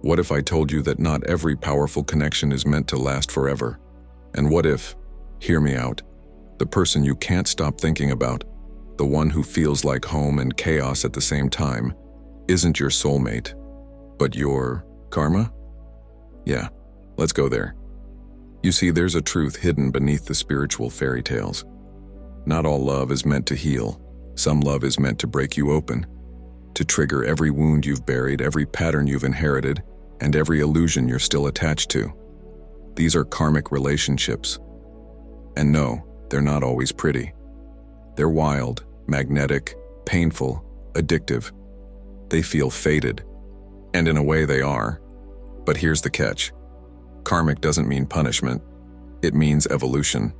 What if I told you that not every powerful connection is meant to last forever? And what if, hear me out, the person you can't stop thinking about, the one who feels like home and chaos at the same time, isn't your soulmate, but your karma? Yeah, let's go there. You see, there's a truth hidden beneath the spiritual fairy tales. Not all love is meant to heal. Some love is meant to break you open, to trigger every wound you've buried, every pattern you've inherited, and every illusion you're still attached to. These are karmic relationships. And no, they're not always pretty. They're wild, magnetic, painful, addictive. They feel fated. And in a way they are. But here's the catch. Karmic doesn't mean punishment. It means evolution.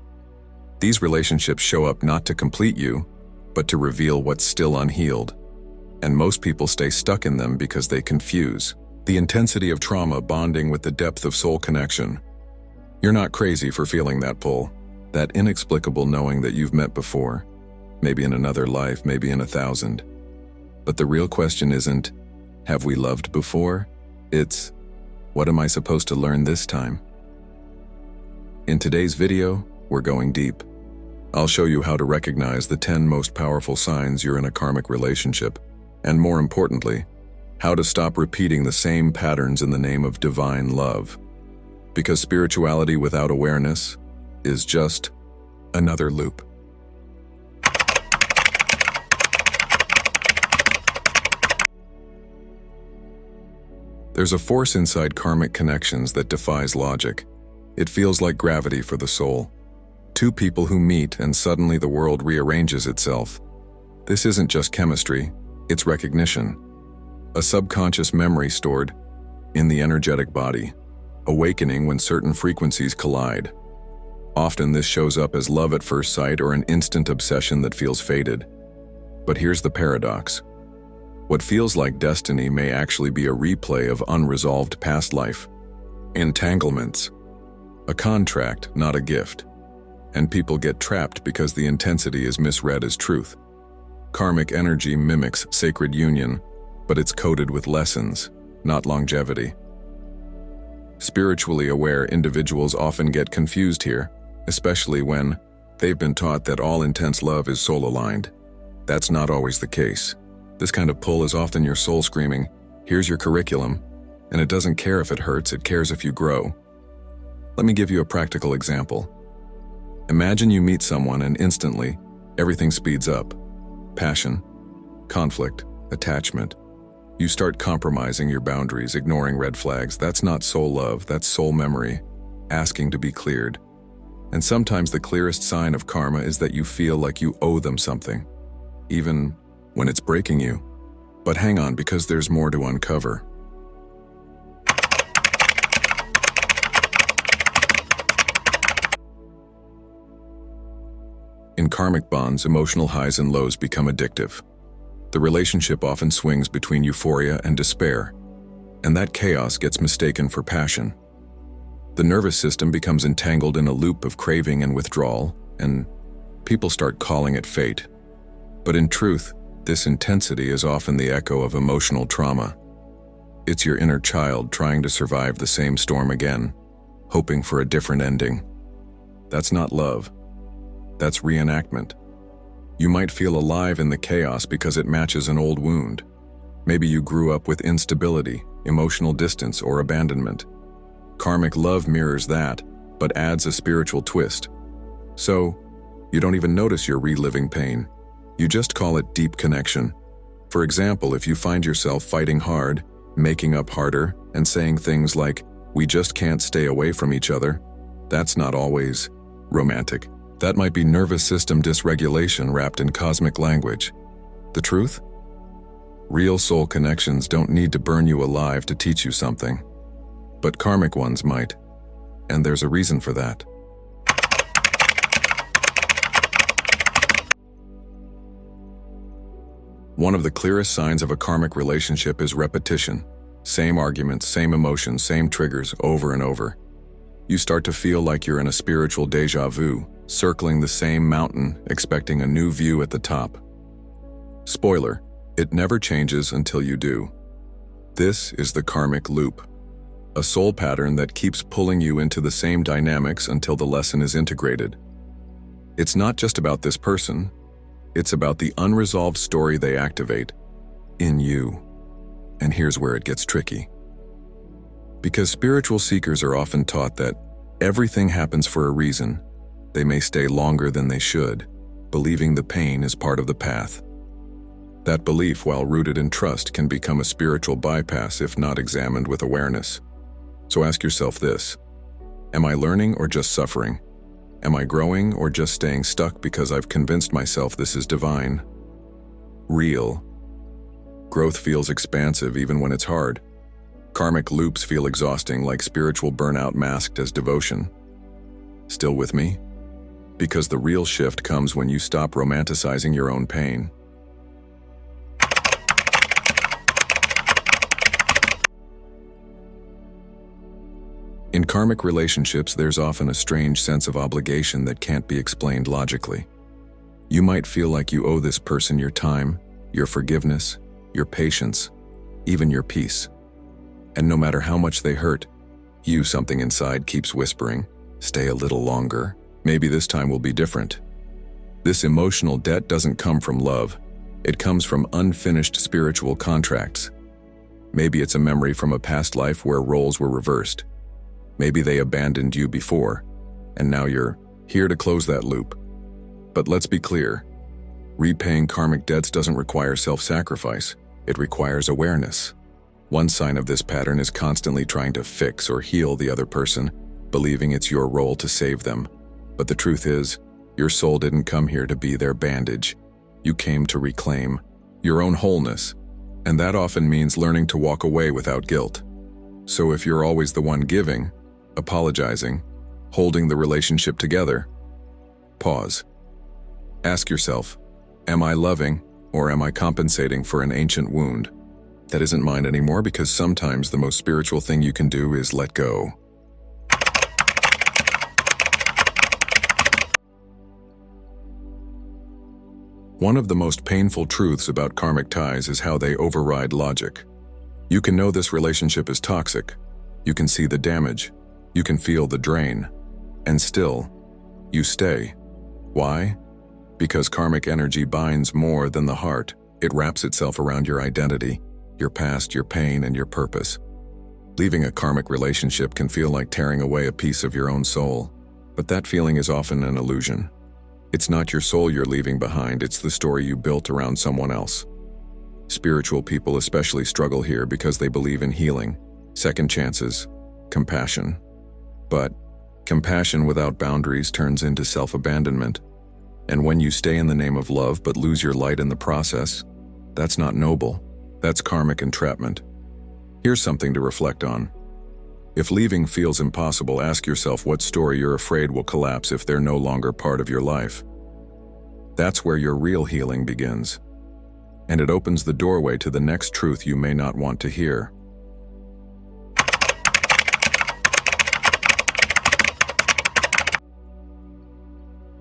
These relationships show up not to complete you, but to reveal what's still unhealed. And most people stay stuck in them because they confuse the intensity of trauma bonding with the depth of soul connection. You're not crazy for feeling that pull, that inexplicable knowing that you've met before, maybe in another life, maybe in 1,000. But the real question isn't, have we loved before? It's, what am I supposed to learn this time? In today's video, we're going deep. I'll show you how to recognize the 10 most powerful signs you're in a karmic relationship, and more importantly, how to stop repeating the same patterns in the name of divine love. Because spirituality without awareness is just another loop. There's a force inside karmic connections that defies logic. It feels like gravity for the soul. Two people who meet and suddenly the world rearranges itself. This isn't just chemistry, it's recognition. A subconscious memory stored in the energetic body, awakening when certain frequencies collide. Often this shows up as love at first sight or an instant obsession that feels fated. But here's the paradox. What feels like destiny may actually be a replay of unresolved past life. Entanglements. A contract, not a gift. And people get trapped because the intensity is misread as truth. Karmic energy mimics sacred union, but it's coded with lessons, not longevity. Spiritually aware individuals often get confused here, especially when they've been taught that all intense love is soul-aligned. That's not always the case. This kind of pull is often your soul screaming, here's your curriculum, and it doesn't care if it hurts, it cares if you grow. Let me give you a practical example. Imagine you meet someone and instantly, everything speeds up. Passion, conflict, attachment. You start compromising your boundaries, ignoring red flags. That's not soul love, that's soul memory, asking to be cleared. And sometimes the clearest sign of karma is that you feel like you owe them something, even when it's breaking you. But hang on, because there's more to uncover. In karmic bonds, emotional highs and lows become addictive. The relationship often swings between euphoria and despair, and that chaos gets mistaken for passion. The nervous system becomes entangled in a loop of craving and withdrawal, and people start calling it fate. But in truth, this intensity is often the echo of emotional trauma. It's your inner child trying to survive the same storm again, hoping for a different ending. That's not love. That's reenactment. You might feel alive in the chaos because it matches an old wound. Maybe you grew up with instability, emotional distance, or abandonment. Karmic love mirrors that, but adds a spiritual twist. So, you don't even notice you're reliving pain. You just call it deep connection. For example, if you find yourself fighting hard, making up harder, and saying things like, "We just can't stay away from each other," that's not always romantic. That might be nervous system dysregulation wrapped in cosmic language. The truth? Real soul connections don't need to burn you alive to teach you something. But karmic ones might. And there's a reason for that. One of the clearest signs of a karmic relationship is repetition. Same arguments, same emotions, same triggers over and over. You start to feel like you're in a spiritual déjà vu, circling the same mountain, expecting a new view at the top. Spoiler, it never changes until you do. This is the karmic loop. a soul pattern that keeps pulling you into the same dynamics until the lesson is integrated. It's not just about this person, it's about the unresolved story they activate in you. And here's where it gets tricky. Because spiritual seekers are often taught that everything happens for a reason, they may stay longer than they should, believing the pain is part of the path. That belief, while rooted in trust, can become a spiritual bypass if not examined with awareness. So ask yourself this: am I learning or just suffering? Am I growing or just staying stuck because I've convinced myself this is divine? Real. Growth feels expansive even when it's hard. Karmic loops feel exhausting, like spiritual burnout masked as devotion. Still with me? Because the real shift comes when you stop romanticizing your own pain. In karmic relationships, there's often a strange sense of obligation that can't be explained logically. You might feel like you owe this person your time, your forgiveness, your patience, even your peace. And no matter how much they hurt, something inside keeps whispering, "Stay a little longer. Maybe this time will be different." This emotional debt doesn't come from love. It comes from unfinished spiritual contracts. Maybe it's a memory from a past life where roles were reversed. Maybe they abandoned you before, and now you're here to close that loop. But let's be clear. Repaying karmic debts doesn't require self-sacrifice. It requires awareness. One sign of this pattern is constantly trying to fix or heal the other person, believing it's your role to save them. But the truth is, your soul didn't come here to be their bandage. You came to reclaim your own wholeness, and that often means learning to walk away without guilt. So if you're always the one giving, apologizing, holding the relationship together, pause. Ask yourself, am I loving or am I compensating for an ancient wound that isn't mine anymore? Because sometimes the most spiritual thing you can do is let go. One of the most painful truths about karmic ties is how they override logic. You can know this relationship is toxic. You can see the damage. You can feel the drain. And still, you stay. Why? Because karmic energy binds more than the heart. It wraps itself around your identity, your past, your pain, and your purpose. Leaving a karmic relationship can feel like tearing away a piece of your own soul, but that feeling is often an illusion. It's not your soul you're leaving behind, it's the story you built around someone else. Spiritual people especially struggle here because they believe in healing, second chances, compassion. But compassion without boundaries turns into self-abandonment. And when you stay in the name of love but lose your light in the process, that's not noble. That's karmic entrapment. Here's something to reflect on. If leaving feels impossible, ask yourself what story you're afraid will collapse if they're no longer part of your life. That's where your real healing begins. And it opens the doorway to the next truth you may not want to hear.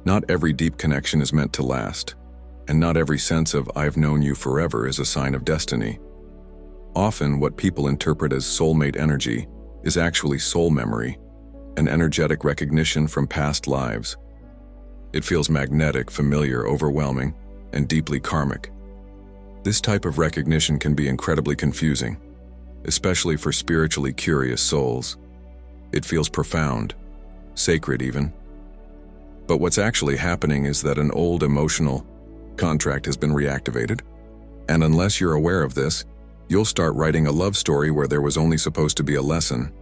Not every deep connection is meant to last, and not every sense of "I've known you forever" is a sign of destiny. Often, what people interpret as soulmate energy is actually soul memory, an energetic recognition from past lives. It feels magnetic, familiar, overwhelming, and deeply karmic. This type of recognition can be incredibly confusing, especially for spiritually curious souls. It feels profound, sacred even. But what's actually happening is that an old emotional contract has been reactivated, and unless you're aware of this, you'll start writing a love story where there was only supposed to be a lesson.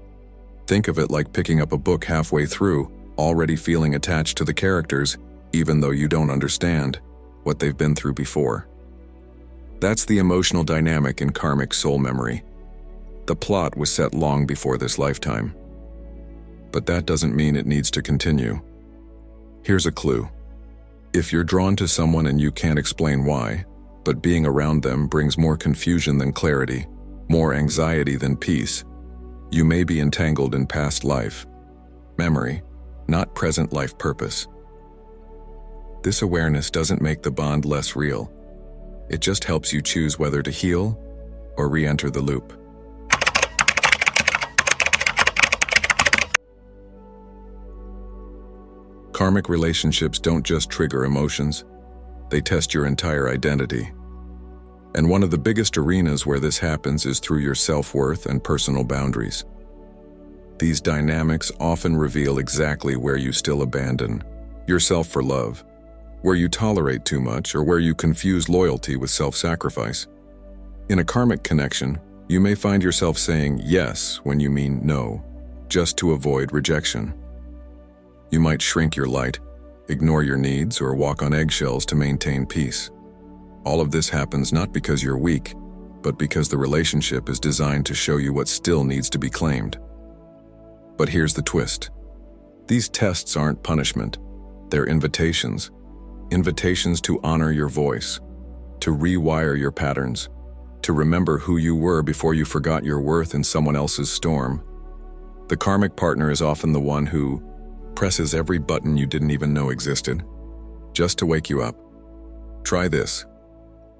Think of it like picking up a book halfway through, already feeling attached to the characters, even though you don't understand what they've been through before. That's the emotional dynamic in karmic soul memory. The plot was set long before this lifetime. But that doesn't mean it needs to continue. Here's a clue. If you're drawn to someone and you can't explain why, but being around them brings more confusion than clarity, more anxiety than peace, you may be entangled in past life memory, not present life purpose. This awareness doesn't make the bond less real. It just helps you choose whether to heal or re-enter the loop. Karmic relationships don't just trigger emotions, they test your entire identity. And one of the biggest arenas where this happens is through your self-worth and personal boundaries. These dynamics often reveal exactly where you still abandon yourself for love, where you tolerate too much, or where you confuse loyalty with self-sacrifice. In a karmic connection, you may find yourself saying yes when you mean no, just to avoid rejection. You might shrink your light, ignore your needs, or walk on eggshells to maintain peace. All of this happens not because you're weak, but because the relationship is designed to show you what still needs to be claimed. But here's the twist. These tests aren't punishment, they're invitations. Invitations to honor your voice, to rewire your patterns, to remember who you were before you forgot your worth in someone else's storm. The karmic partner is often the one who presses every button you didn't even know existed, just to wake you up. Try this.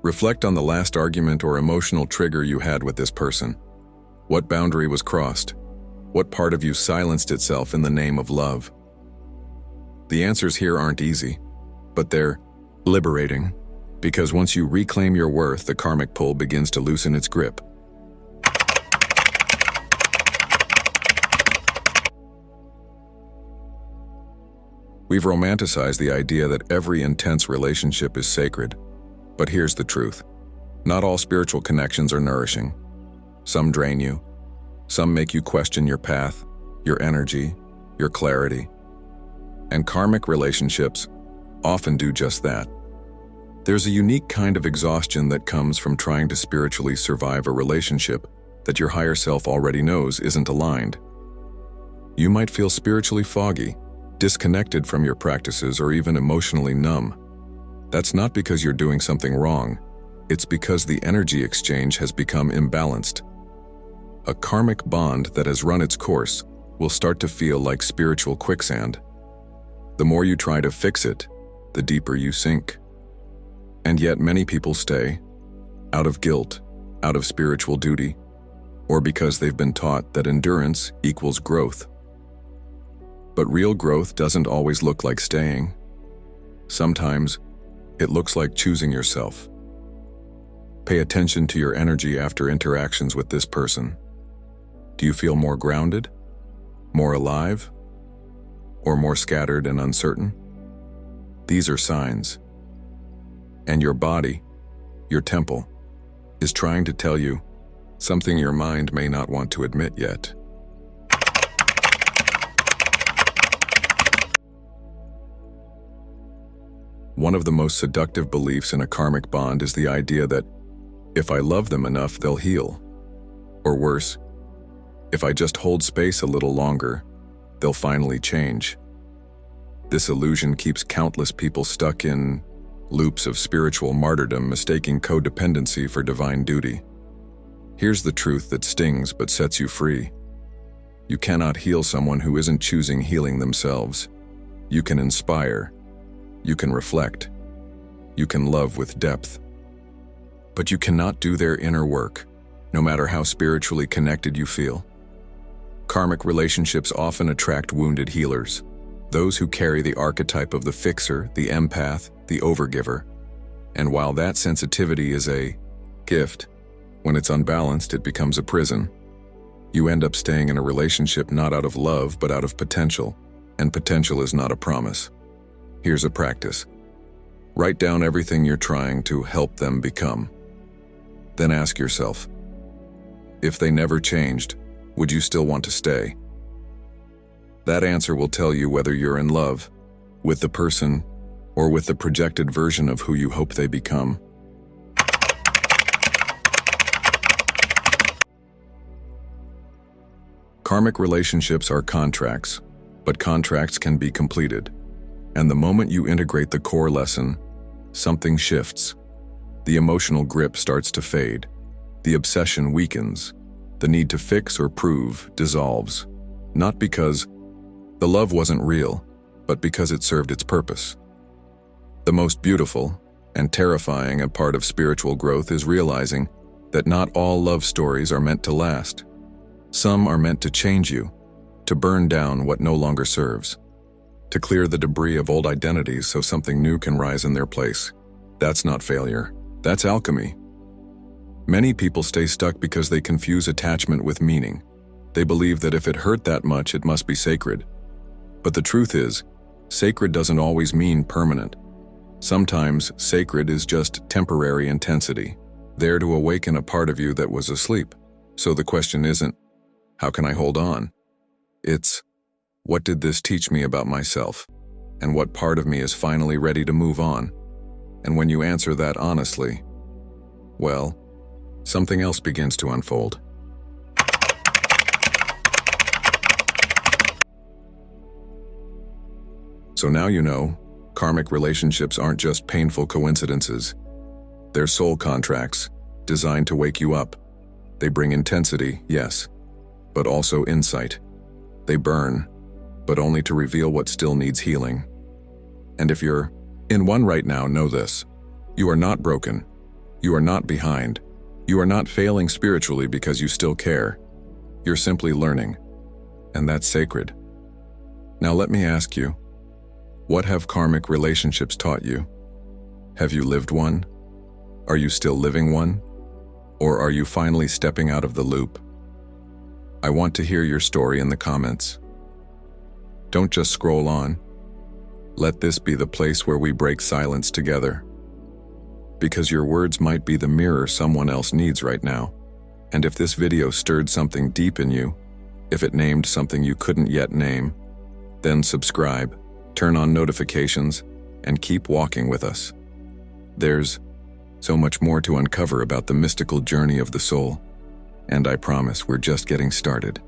Reflect on the last argument or emotional trigger you had with this person. What boundary was crossed? What part of you silenced itself in the name of love? The answers here aren't easy, but they're liberating, because once you reclaim your worth, the karmic pull begins to loosen its grip. We've romanticized the idea that every intense relationship is sacred, but here's the truth. Not all spiritual connections are nourishing. Some drain you. Some make you question your path, your energy, your clarity. And karmic relationships often do just that. There's a unique kind of exhaustion that comes from trying to spiritually survive a relationship that your higher self already knows isn't aligned. You might feel spiritually foggy, disconnected from your practices, or even emotionally numb. That's not because you're doing something wrong. It's because the energy exchange has become imbalanced. A karmic bond that has run its course will start to feel like spiritual quicksand. The more you try to fix it, the deeper you sink. And yet many people stay, out of guilt, out of spiritual duty, or because they've been taught that endurance equals growth. But real growth doesn't always look like staying. Sometimes it looks like choosing yourself. Pay attention to your energy after interactions with this person. Do you feel more grounded, more alive, or more scattered and uncertain? These are signs. And your body, your temple, is trying to tell you something your mind may not want to admit yet. One of the most seductive beliefs in a karmic bond is the idea that if I love them enough, they'll heal. Or worse, if I just hold space a little longer, they'll finally change. This illusion keeps countless people stuck in loops of spiritual martyrdom, mistaking codependency for divine duty. Here's the truth that stings but sets you free. You cannot heal someone who isn't choosing healing themselves. You can inspire. You can reflect. You can love with depth. But you cannot do their inner work, no matter how spiritually connected you feel. Karmic relationships often attract wounded healers, those who carry the archetype of the fixer, the empath, the overgiver. And while that sensitivity is a gift, when it's unbalanced, it becomes a prison. You end up staying in a relationship not out of love, but out of potential, and potential is not a promise. Here's a practice. Write down everything you're trying to help them become. Then ask yourself, if they never changed, would you still want to stay? That answer will tell you whether you're in love with the person or with the projected version of who you hope they become. Karmic relationships are contracts, but contracts can be completed. And the moment you integrate the core lesson, something shifts. The emotional grip starts to fade. The obsession weakens. The need to fix or prove dissolves. Not because the love wasn't real, but because it served its purpose. The most beautiful and terrifying part of spiritual growth is realizing that not all love stories are meant to last. Some are meant to change you, to burn down what no longer serves. to clear the debris of old identities so something new can rise in their place. That's not failure. That's alchemy. Many people stay stuck because they confuse attachment with meaning. They believe that if it hurt that much, it must be sacred. But the truth is, sacred doesn't always mean permanent. Sometimes sacred is just temporary intensity, there to awaken a part of you that was asleep. So the question isn't, how can I hold on? It's, what did this teach me about myself? And what part of me is finally ready to move on? And when you answer that honestly, well, something else begins to unfold. So now you know, karmic relationships aren't just painful coincidences. They're soul contracts, designed to wake you up. They bring intensity, yes, but also insight. They burn, but only to reveal what still needs healing. And if you're in one right now, know this. You are not broken. You are not behind. You are not failing spiritually because you still care. You're simply learning, and that's sacred. Now let me ask you, what have karmic relationships taught you? Have you lived one? Are you still living one? Or are you finally stepping out of the loop? I want to hear your story in the comments. Don't just scroll on. Let this be the place where we break silence together. Because your words might be the mirror someone else needs right now. And if this video stirred something deep in you, if it named something you couldn't yet name, then subscribe, turn on notifications, and keep walking with us. There's so much more to uncover about the mystical journey of the soul, and I promise we're just getting started.